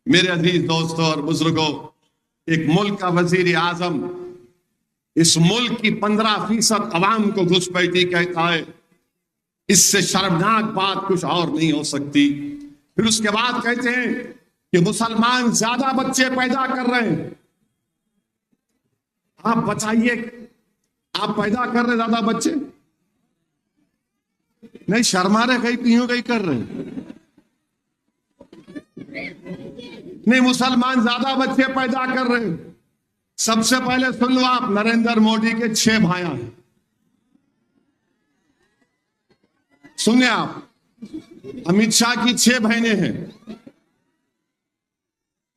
मेरे अजीज दोस्तों और बुजुर्गों, एक मुल्क का वजीर आजम इस मुल्क की 15% अवाम को घुसपैठी कहता है, इससे शर्मनाक बात कुछ और नहीं हो सकती। फिर उसके बाद कहते हैं कि मुसलमान ज्यादा बच्चे पैदा कर रहे हैं। आप बताइए, आप पैदा कर रहे ज्यादा बच्चे? नहीं, शर्मा रहे, कहीं पीहू कहीं कर रहे हैं। नहीं, मुसलमान ज्यादा बच्चे पैदा कर रहे हैं। सबसे पहले सुन लो आप, नरेंद्र मोदी के 6 भाइयां हैं। सुनिए आप, अमित शाह की 6 बहनें हैं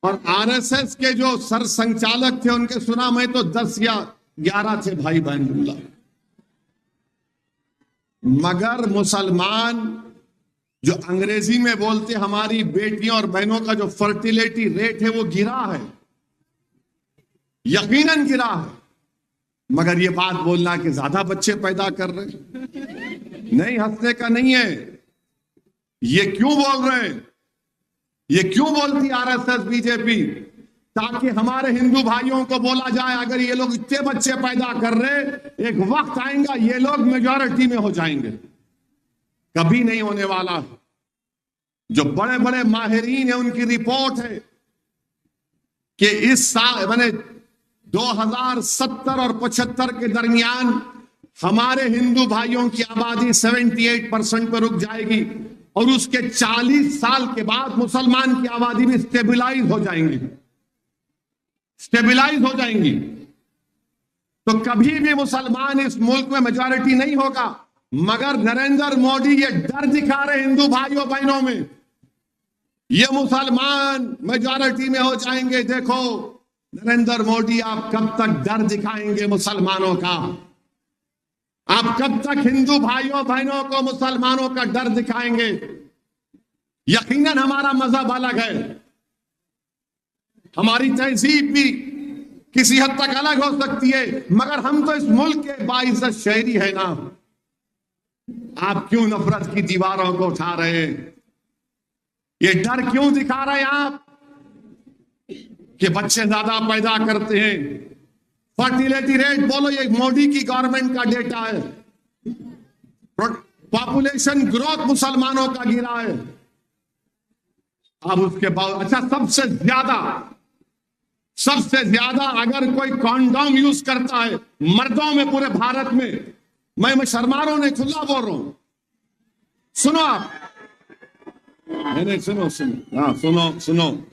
और आरएसएस के जो सर संचालक थे उनके सुना मैं तो 10 या 11 थे भाई बहन जुमला। मगर मुसलमान जो अंग्रेजी में बोलते हमारी बेटियों और बहनों का जो फर्टिलिटी रेट है वो गिरा है, यकीनन गिरा है। मगर ये बात बोलना कि ज्यादा बच्चे पैदा कर रहे नहीं, हंसने का नहीं है। ये क्यों बोल रहे हैं, ये क्यों बोलती आरएसएस बीजेपी? ताकि हमारे हिंदू भाइयों को बोला जाए अगर ये लोग इतने बच्चे पैदा कर रहे, एक वक्त आएगा ये लोग मेजॉरिटी में हो जाएंगे। कभी नहीं होने वाला। जो बड़े बड़े माहिरीन है उनकी रिपोर्ट है कि इस साल मैंने 2070 और 75 के दरमियान हमारे हिंदू भाइयों की आबादी 78% पर रुक जाएगी और उसके 40 साल के बाद मुसलमान की आबादी भी स्टेबलाइज हो जाएंगी, स्टेबलाइज हो जाएंगी। तो कभी भी मुसलमान इस मुल्क में मेजॉरिटी नहीं होगा। मगर नरेंद्र मोदी ये डर दिखा रहे हिंदू भाइयों बहनों में, ये मुसलमान मेजॉरिटी में हो जाएंगे। देखो नरेंद्र मोदी, आप कब तक डर दिखाएंगे मुसलमानों का? आप कब तक हिंदू भाइयों बहनों को मुसलमानों का डर दिखाएंगे? यकीनन हमारा मजहब अलग है, हमारी तहजीब भी किसी हद तक अलग हो सकती है, मगर हम तो इस मुल्क के बाइज्जत शहरी है ना। आप क्यों नफरत की दीवारों को उठा रहे हैं? ये डर क्यों दिखा रहे हैं आप कि बच्चे ज्यादा पैदा करते हैं? फर्टिलिटी रेट बोलो, ये मोदी की गवर्नमेंट का डेटा है। पॉपुलेशन ग्रोथ मुसलमानों का गिरा है। अब उसके बाद अच्छा, सबसे ज्यादा अगर कोई कॉन्डोम यूज करता है मर्दों में पूरे भारत में, मैं शर्मा रहा हूं, नहीं खुला बोल रहा हूं। सुनो आप, नहीं सुनो, हाँ सुनो,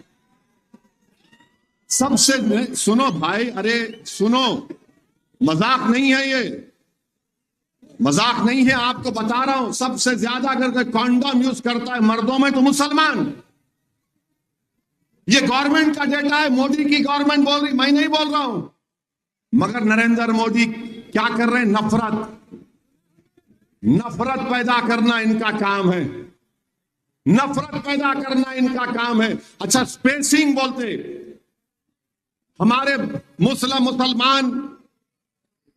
सबसे सुनो भाई, अरे सुनो, मजाक नहीं है, ये मजाक नहीं है, आपको बता रहा हूं। सबसे ज्यादा अगर कोई कॉन्डोम यूज करता है मर्दों में तो मुसलमान। ये गवर्नमेंट का डेटा है, मोदी की गवर्नमेंट बोल रही, मैं नहीं बोल रहा हूं। मगर नरेंद्र मोदी क्या कर रहे हैं? नफरत पैदा करना इनका काम है, नफरत पैदा करना इनका काम है। अच्छा, स्पेसिंग बोलते, हमारे मुसलमान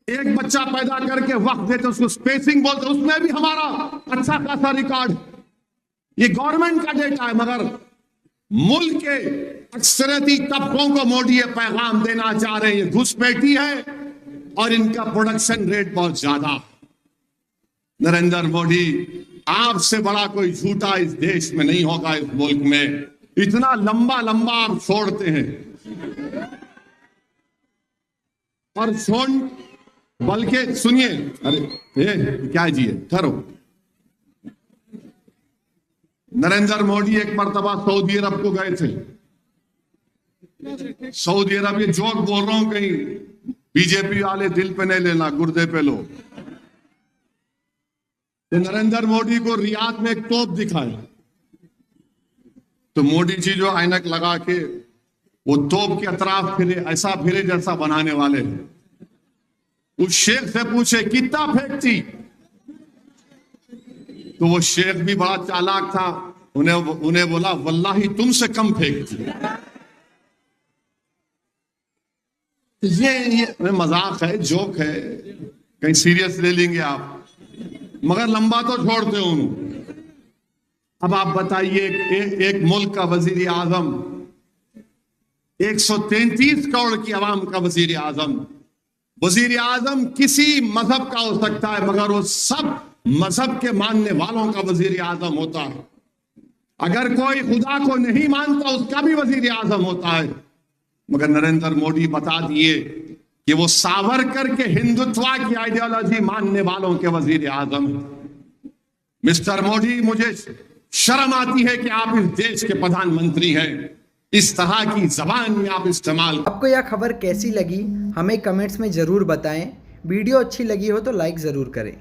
एक बच्चा पैदा करके वक्त देते उसको स्पेसिंग बोलते, उसमें भी हमारा अच्छा खासा रिकॉर्ड। ये गवर्नमेंट का डेटा है। मगर मुल्क के अक्सरती तबकों को मोदी ये पैगाम देना चाह रहे हैं, ये घुसपैठी है और इनका प्रोडक्शन रेट बहुत ज्यादा। नरेंद्र मोदी, आपसे बड़ा कोई झूठा इस देश में नहीं होगा, इस मुल्क में। इतना लंबा लंबा आप छोड़ते हैं और बल्कि सुनिए, अरे क्या जी है, ठहरो। नरेंद्र मोदी एक मर्तबा सऊदी अरब को गए थे। सऊदी अरब, ये जोक बोल रहा हूं, कहीं बीजेपी वाले दिल पे नहीं लेना, गुर्दे पे लो। तो नरेंद्र मोदी को रियाद में एक तोप दिखाया, तो मोदी जी जो ऐनक लगा के वो तोप के अतराफ फिरे, ऐसा फिरे जैसा बनाने वाले हैं। उस शेख से पूछे कितना फेंकती, तो वो शेख भी बड़ा चालाक था, उन्हें बोला वल्लाही तुमसे कम फेंकती। ये मजाक है, जोक है, कहीं सीरियस ले लेंगे आप, मगर लंबा तो छोड़ते हो। अब आप बताइए, एक मुल्क का वजीर आजम 133 करोड़ की आवाम का वजीर आजम किसी मजहब का हो सकता है, मगर वो सब मजहब के मानने वालों का वजीर आजम होता है। अगर कोई खुदा को नहीं मानता उसका भी वजीर आजम होता है। मगर नरेंद्र मोदी बता दिए कि वो सावरकर के हिंदुत्व की आइडियोलॉजी मानने वालों के वजीर आजम। मिस्टर मोदी, मुझे शर्म आती है कि आप इस देश के प्रधानमंत्री हैं। इस तरह की जबान में आप इस्तेमाल। आपको यह खबर कैसी लगी हमें कमेंट्स में ज़रूर बताएं। वीडियो अच्छी लगी हो तो लाइक ज़रूर करें।